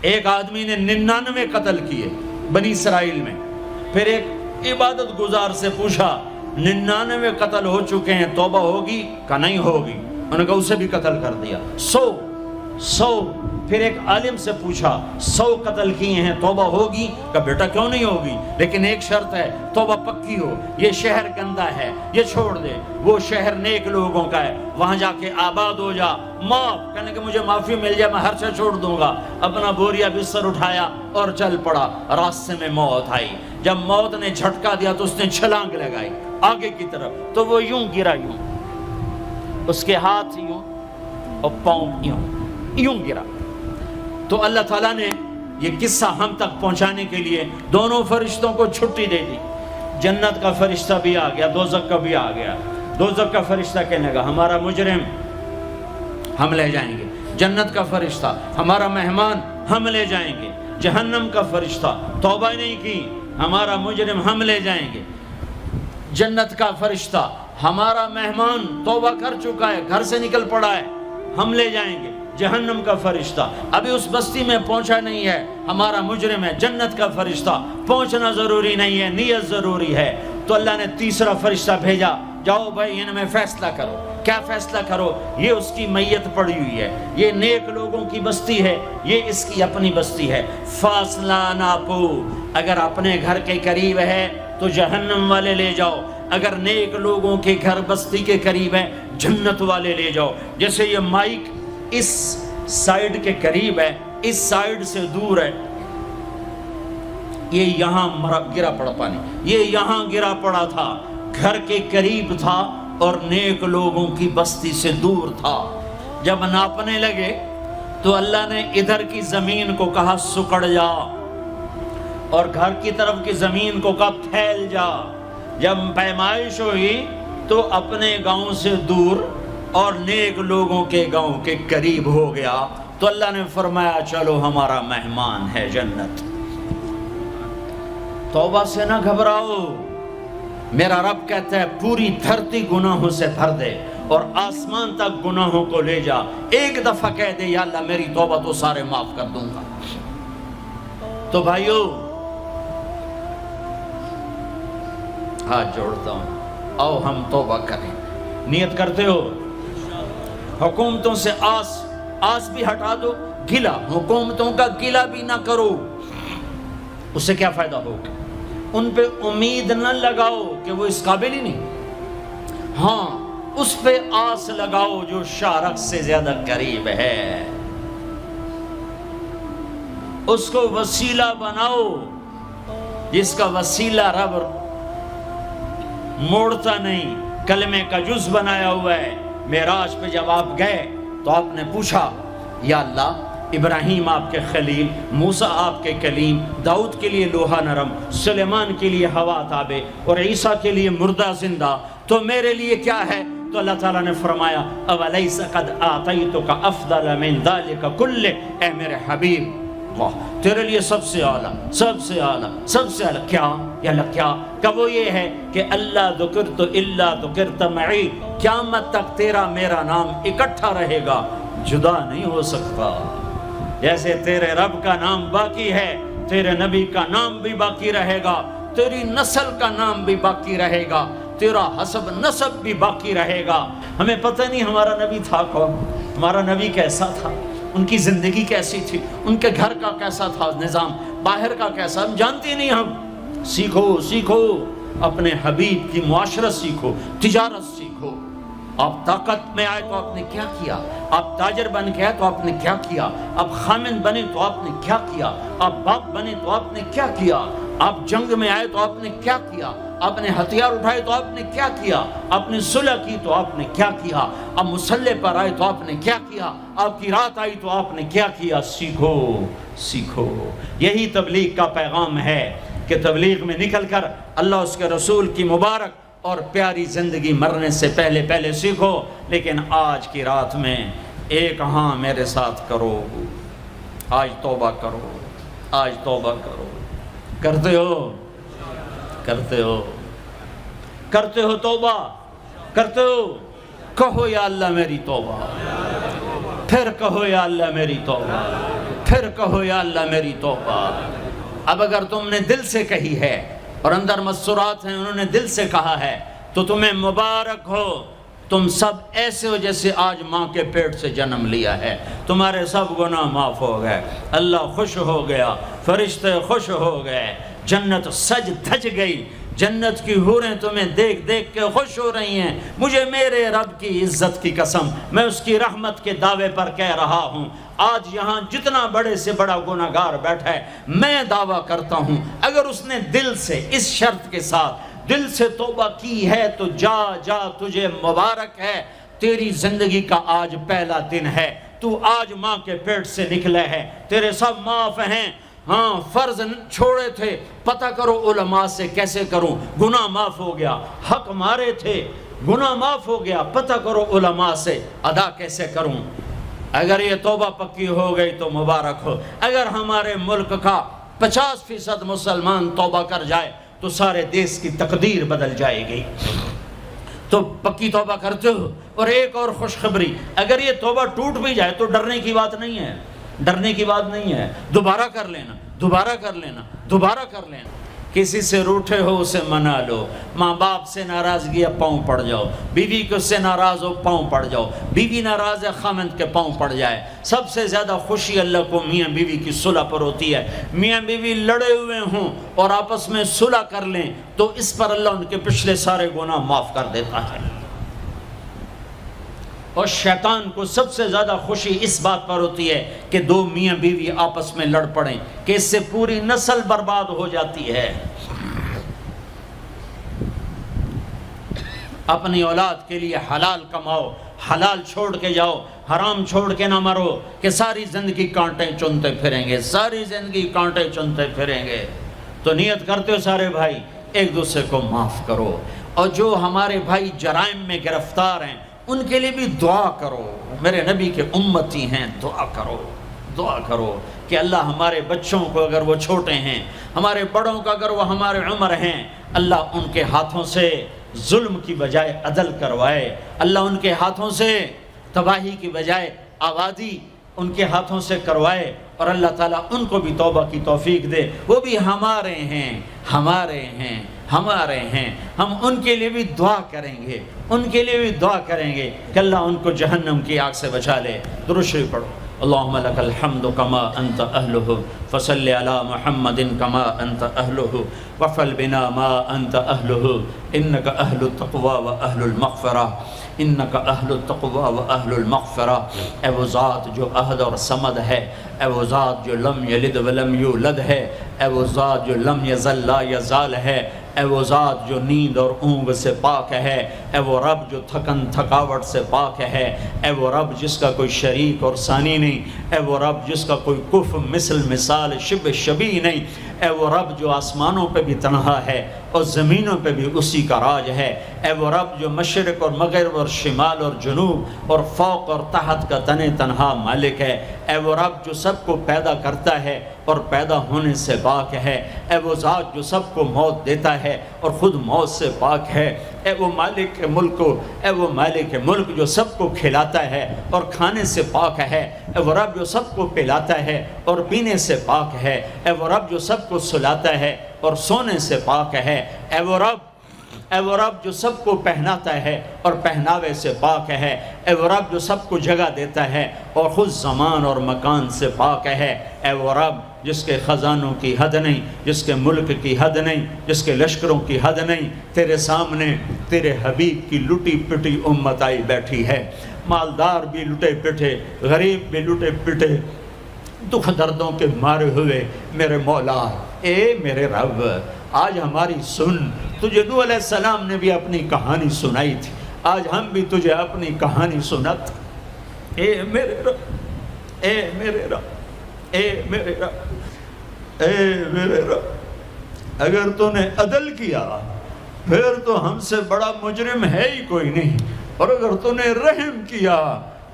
ایک آدمی نے 99 قتل کیے بنی اسرائیل میں. پھر ایک عبادت گزار سے پوچھا 99 قتل ہو چکے ہیں، توبہ ہوگی؟ کہا نہیں ہوگی. انہوں نے کہا اسے بھی قتل کر دیا. 100. پھر ایک عالم سے پوچھا 100 قتل کیے ہیں، توبہ ہوگی؟ کہا بیٹا کیوں نہیں ہوگی، لیکن ایک شرط ہے، توبہ پکی ہو. یہ شہر گندا ہے، یہ چھوڑ دے. وہ شہر نیک لوگوں کا ہے، وہاں جا کے آباد ہو جا. معاف کہنے کہ مجھے معافی مل جائے میں ہر شے چھوڑ دوں گا. اپنا بوریا بستر اٹھایا اور چل پڑا. راستے میں موت آئی. جب موت نے جھٹکا دیا تو اس نے چھلانگ لگائی آگے کی طرف، تو وہ یوں گرا، یوں اس کے ہاتھ یوں اور پاؤں یوں گرا. تو اللہ تعالیٰ نے یہ قصہ ہم تک پہنچانے کے لیے دونوں فرشتوں کو چھٹی دے دی. جنت کا فرشتہ بھی آ گیا، دوزخ کا بھی آ گیا. دوزخ کا فرشتہ کہنے لگا ہمارا مجرم ہم لے جائیں گے. جنت کا فرشتہ ہمارا مہمان ہم لے جائیں گے. جہنم کا فرشتہ توبہ نہیں کی ہمارا مجرم ہم لے جائیں گے. جنت کا فرشتہ ہمارا مہمان توبہ کر چکا ہے، گھر سے نکل پڑا ہے، ہم لے جائیں گے. جہنم کا فرشتہ ابھی اس بستی میں پہنچا نہیں ہے، ہمارا مجرم ہے. جنت کا فرشتہ پہنچنا ضروری نہیں ہے، نیت ضروری ہے. تو اللہ نے تیسرا فرشتہ بھیجا، جاؤ بھائی ان میں فیصلہ کرو. کیا فیصلہ کرو؟ یہ اس کی میت پڑی ہوئی ہے، یہ نیک لوگوں کی بستی ہے، یہ اس کی اپنی بستی ہے. فاصلہ ناپو، اگر اپنے گھر کے قریب ہے تو جہنم والے لے جاؤ، اگر نیک لوگوں کے گھر بستی کے قریب ہے جنت والے لے جاؤ. جیسے یہ مائک اس سائیڈ کے قریب ہے، اس سائیڈ سے دور ہے، یہ یہاں گرا پڑا پانی، یہ یہاں گرا پڑا تھا، گھر کے قریب تھا اور نیک لوگوں کی بستی سے دور تھا. جب ناپنے لگے تو اللہ نے ادھر کی زمین کو کہا سکڑ جا، اور گھر کی طرف کی زمین کو کہا پھیل جا. جب پیمائش ہوئی تو اپنے گاؤں سے دور اور نیک لوگوں کے گاؤں کے قریب ہو گیا. تو اللہ نے فرمایا چلو ہمارا مہمان ہے جنت. توبہ سے نہ گھبراؤ، میرا رب کہتا ہے پوری دھرتی گناہوں سے بھر دے اور آسمان تک گناہوں کو لے جا. ایک دفعہ کہہ دے یا اللہ میری توبہ تو سارے معاف کر دوں گا. تو بھائیو ہاتھ جوڑتا ہوں، آؤ ہم توبہ کریں. نیت کرتے ہو؟ حکومتوں سے آس بھی ہٹا دو، گلا حکومتوں کا گلا بھی نہ کرو. اس سے کیا فائدہ ہوگا؟ ان پہ امید نہ لگاؤ کہ وہ اس قابل ہی نہیں. ہاں اس پہ آس لگاؤ جو شارک سے زیادہ قریب ہے، اس کو وسیلہ بناؤ جس کا وسیلہ رب موڑتا نہیں، کلمے کا جز بنایا ہوا ہے. معراج پہ جب آپ گئے تو آپ نے پوچھا یا اللہ ابراہیم آپ کے خلیل، موسیٰ آپ کے کلیم، داؤد کے لیے لوہا نرم، سلیمان کے لیے ہوا تابع اور عیسیٰ کے لیے مردہ زندہ، تو میرے لیے کیا ہے؟ تو اللہ تعالیٰ نے فرمایا اولیس قد آتیتک افضل من ذلک کلہ، اے میرے حبیب اللہ تیرے لیے سب سے اعلیٰ، سب سے اعلیٰ، سب سے اعلیٰ کیا؟ یا اللہ کیا؟ کہ وہ یہ ہے کہ اللہ ذکرت الا ذکرت معی، قیامت تک تیرا میرا نام اکٹھا رہے گا، جدا نہیں ہو سکتا. جیسے تیرے رب کا نام باقی ہے، تیرے نبی کا نام بھی باقی رہے گا، تیری نسل کا نام بھی باقی رہے گا، تیرا حسب نسب بھی باقی رہے گا. ہمیں پتہ نہیں ہمارا نبی تھا کون، ہمارا نبی کیسا تھا، ان کی زندگی کیسی تھی، ان کے گھر کا کیسا تھا نظام، باہر کا کیسا، ہم جانتے نہیں. ہم سیکھو اپنے حبیب کی معاشرت سیکھو، تجارت سیکھو. آپ طاقت میں آئے تو آپ نے کیا کیا، آپ تاجر بن کے آئے تو آپ نے کیا کیا، آپ خامن بنے تو آپ نے کیا کیا، آپ باپ بنے تو آپ نے کیا کیا، آپ جنگ میں آئے تو آپ نے کیا کیا، آپ نے ہتھیار اٹھائے تو آپ نے کیا کیا، آپ نے صلح کی تو آپ نے کیا کیا، آپ مسلح پر آئے تو آپ نے کیا کیا، آپ کی رات آئی تو آپ نے کیا کیا. سیکھو. یہی تبلیغ کا پیغام ہے کہ تبلیغ میں نکل کر اللہ اس کے رسول کی مبارک اور پیاری زندگی مرنے سے پہلے سیکھو. لیکن آج کی رات میں ایک ہاں میرے ساتھ کرو، آج توبہ کرو، آج توبہ کرو. کرتے ہو توبہ کرتے ہو؟ کہو یا اللہ میری توبہ، پھر کہو یا اللہ میری توبہ، پھر کہو یا اللہ میری توبہ۔ اب اگر تم نے دل سے کہی ہے اور اندر مسرات ہیں، انہوں نے دل سے کہا ہے، تو تمہیں مبارک ہو، تم سب ایسے ہو جیسے آج ماں کے پیٹ سے جنم لیا ہے، تمہارے سب گناہ معاف ہو گئے، اللہ خوش ہو گیا، فرشتے خوش ہو گئے، جنت سج دھج گئی، جنت کی حوریں تمہیں دیکھ دیکھ کے خوش ہو رہی ہیں۔ مجھے میرے رب کی عزت کی قسم، میں اس کی رحمت کے دعوے پر کہہ رہا ہوں، آج یہاں جتنا بڑے سے بڑا گناہگار بیٹھا ہے، میں دعویٰ کرتا ہوں اگر اس نے دل سے اس شرط کے ساتھ دل سے توبہ کی ہے تو جا جا، تجھے مبارک ہے، تیری زندگی کا آج پہلا دن ہے، تو آج ماں کے پیٹ سے نکلے ہے، تیرے سب معاف ہیں۔ ہاں فرض چھوڑے تھے، پتہ کرو علماء سے کیسے کروں، گناہ معاف ہو گیا، حق مارے تھے، گناہ معاف ہو گیا، پتہ کرو علماء سے ادا کیسے کروں۔ اگر یہ توبہ پکی ہو گئی تو مبارک ہو۔ اگر ہمارے ملک کا 50% مسلمان توبہ کر جائے تو سارے دیش کی تقدیر بدل جائے گی۔ تو پکی توبہ کرتے ہو۔ اور ایک اور خوشخبری، اگر یہ توبہ ٹوٹ بھی جائے تو ڈرنے کی بات نہیں ہے، ڈرنے کی بات نہیں ہے، دوبارہ کر لینا، دوبارہ کر لینا، دوبارہ کر لینا۔ کسی سے روٹھے ہو اسے منا لو، ماں باپ سے ناراضگی ہے پاؤں پڑ جاؤ، بیوی کو سے ناراض ہو پاؤں پڑ جاؤ، بیوی ناراض ہے خامند کے پاؤں پڑ جائے۔ سب سے زیادہ خوشی اللہ کو میاں بیوی کی صلح پر ہوتی ہے۔ میاں بیوی لڑے ہوئے ہوں اور آپس میں صلح کر لیں تو اس پر اللہ ان کے پچھلے سارے گناہ معاف کر دیتا ہے۔ اور شیطان کو سب سے زیادہ خوشی اس بات پر ہوتی ہے کہ دو میاں بیوی آپس میں لڑ پڑیں، کہ اس سے پوری نسل برباد ہو جاتی ہے۔ اپنی اولاد کے لیے حلال کماؤ، حلال چھوڑ کے جاؤ، حرام چھوڑ کے نہ مرو کہ ساری زندگی کانٹے چنتے پھریں گے، ساری زندگی کانٹے چنتے پھریں گے۔ تو نیت کرتے ہو سارے بھائی ایک دوسرے کو معاف کرو، اور جو ہمارے بھائی جرائم میں گرفتار ہیں ان کے لیے بھی دعا کرو، میرے نبی کے امتی ہیں، دعا کرو، دعا کرو کہ اللہ ہمارے بچوں کو اگر وہ چھوٹے ہیں، ہمارے بڑوں کا اگر وہ ہمارے عمر ہیں، اللہ ان کے ہاتھوں سے ظلم کی بجائے عدل کروائے، اللہ ان کے ہاتھوں سے تباہی کی بجائے آبادی ان کے ہاتھوں سے کروائے، اور اللہ تعالیٰ ان کو بھی توبہ کی توفیق دے۔ وہ بھی ہمارے ہیں، ہمارے ہیں، ہمارے ہیں، ہم ان کے لیے بھی دعا کریں گے، ان کے لیے بھی دعا کریں گے کہ اللہ ان کو جہنم کی آگ سے بچا لے۔ درود شریف پڑھو۔ اللہم لک الحمد کما انت اہلہ فصل علی محمد کما انت اہلہ وفعل بنا ما انت اہلہ انک اہل التقوی و اہل المغفرہ، انک اہل التقوی و اہل المغفرہ۔ اے وہ ذات جو احد اور صمد ہے، اے وہ ذات جو لم یلد ولم یولد ہے، اے وہ ذات جو لم یزل لا یزال ہے، اے وہ ذات جو نیند اور اونگ سے پاک ہے، اے وہ رب جو تھکن تھکاوٹ سے پاک ہے، اے وہ رب جس کا کوئی شریک اور ثانی نہیں، اے وہ رب جس کا کوئی کف مثل مثال شبہ شبیہ نہیں، اے وہ رب جو آسمانوں پہ بھی تنہا ہے اور زمینوں پہ بھی اسی کا راج ہے، اے وہ رب جو مشرق اور مغرب اور شمال اور جنوب اور فوق اور تحت کا تنہا مالک ہے، اے وہ رب جو سب کو پیدا کرتا ہے اور پیدا ہونے سے پاک ہے، اے وہ ذات جو سب کو موت دیتا ہے اور خود موت سے پاک ہے، اے وہ مالک ملک، اے وہ مالک ملک جو سب کو کھلاتا ہے اور کھانے سے پاک ہے، اے وہ رب جو سب کو پلاتا ہے اور پینے سے پاک ہے، اے وہ رب جو سب کو سلاتا ہے اور سونے سے پاک ہے، اے وہ رب جو سب کو پہناتا ہے اور پہناوے سے پاک ہے، اے وہ رب جو سب کو جگہ دیتا ہے اور خود زمان اور مکان سے پاک ہے، اے وہ رب جس کے خزانوں کی حد نہیں، جس کے ملک کی حد نہیں، جس کے لشکروں کی حد نہیں، تیرے سامنے تیرے حبیب کی لٹی پٹی امت آئی بیٹھی ہے، مالدار بھی لٹے پٹے، غریب بھی لٹے پٹے، دکھ دردوں کے مارے ہوئے میرے مولا، اے میرے رب آج ہماری سن۔ تجھے نوح علیہ السلام نے بھی اپنی کہانی سنائی تھی، آج ہم بھی تجھے اپنی کہانی سنت۔ اے میرے رب، اے میرے رب، اے میرے رب، اے میرے رب، اگر تو نے عدل کیا پھر تو ہم سے بڑا مجرم ہے ہی کوئی نہیں، اور اگر تو نے رحم کیا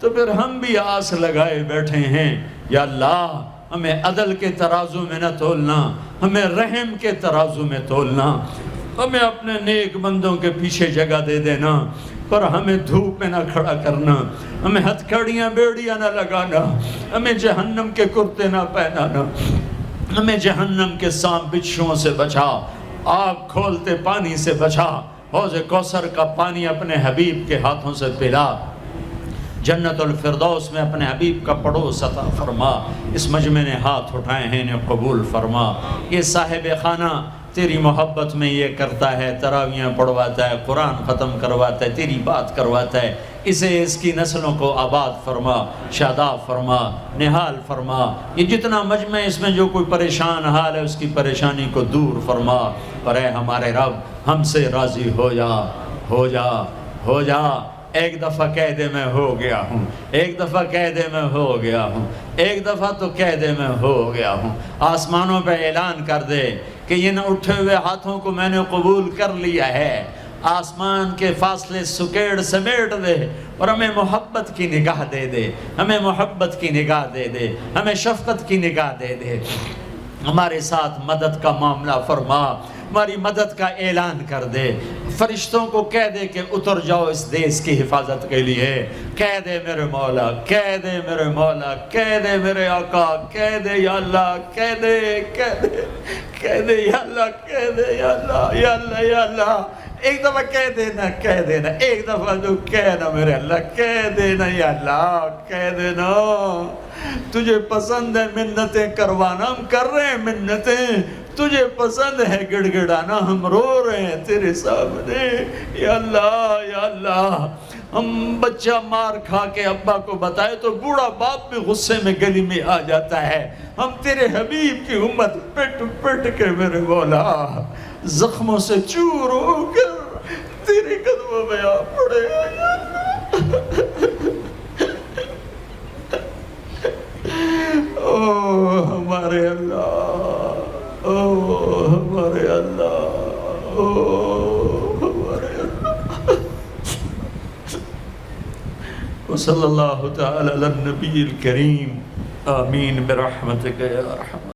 تو پھر ہم بھی آس لگائے بیٹھے ہیں۔ یا اللہ ہمیں عدل کے ترازو میں نہ تولنا، ہمیں رحم کے ترازو میں تولنا، ہمیں اپنے نیک بندوں کے پیچھے جگہ دے دینا۔ پر ہمیں دھوپ میں نہ کھڑا کرنا، ہمیں ہتھکڑیاں بیڑیاں نہ لگانا، ہمیں جہنم کے کرتے نہ پہنانا، ہمیں جہنم کے سانپ بچھوؤں سے بچا، آگ کھولتے پانی سے بچا، حوض کوثر کا پانی اپنے حبیب کے ہاتھوں سے پلا، جنت الفردوس میں اپنے حبیب کا پڑوس عطا فرما، اس مجمع نے ہاتھ اٹھائے ہیں انہیں قبول فرما۔ یہ صاحب خانہ تیری محبت میں یہ کرتا ہے، تراویاں پڑھواتا ہے، قرآن ختم کرواتا ہے، تیری بات کرواتا ہے، اسے اس کی نسلوں کو آباد فرما، شاداب فرما، نحال فرما۔ یہ جتنا مجمع اس میں جو کوئی پریشان حال ہے اس کی پریشانی کو دور فرما، اور اے ہمارے رب ہم سے راضی ہو جا، ہو جا، ہو جا۔ ایک دفعہ کہہ دے میں ہو گیا ہوں، ایک دفعہ کہہ دے میں ہو گیا ہوں، ایک دفعہ تو کہہ دے میں ہو گیا ہوں۔ آسمانوں پہ اعلان کر دے کہ ان اٹھے ہوئے ہاتھوں کو میں نے قبول کر لیا ہے۔ آسمان کے فاصلے سکیڑ سمیٹ دے اور ہمیں محبت کی نگاہ دے دے، ہمیں محبت کی نگاہ دے دے، ہمیں شفقت کی نگاہ دے دے۔ ہمارے ساتھ مدد کا معاملہ فرما، ہماری مدد کا اعلان کر دے، فرشتوں کو کہہ دے کہ اتر جاؤ اس دیس کی حفاظت کے لیے، کہہ دے میرے مولا، کہہ دے میرے مولا، کہہ دے میرے آقا، کہہ دے یا اللہ، کہہ دے، کہہ دے، کہہ دے یا اللہ، کہہ دے یا اللہ، یا اللہ، یا اللہ۔ ایک دفعہ کہہ دینا، کہہ دینا، ایک دفعہ جو کہنا میرے اللہ، کہہ دینا یا اللہ، کہہ دینا۔ تجھے پسند ہے منتیں کروانا، ہم کر رہے ہیں منتیں، تجھے پسند ہے گڑ گڑانا، ہم رو رہے ہیں تیرے سامنے یا اللہ، یا اللہ۔ ہم بچہ مار کھا کے ابا کو بتائے تو بوڑھا باپ بھی غصے میں گلی میں آ جاتا ہے، ہم تیرے حبیب کی امت پٹ پٹ کے میرے مولا زخموں سے چور ہو کر تیرے قدموں میں آ پڑے۔ او ہمارے اللہ، او ہمارے اللہ، او ہمارے اللہ۔ وصلی اللہ تعالی علی النبی الکریم، آمین برحمتک یا ارحم۔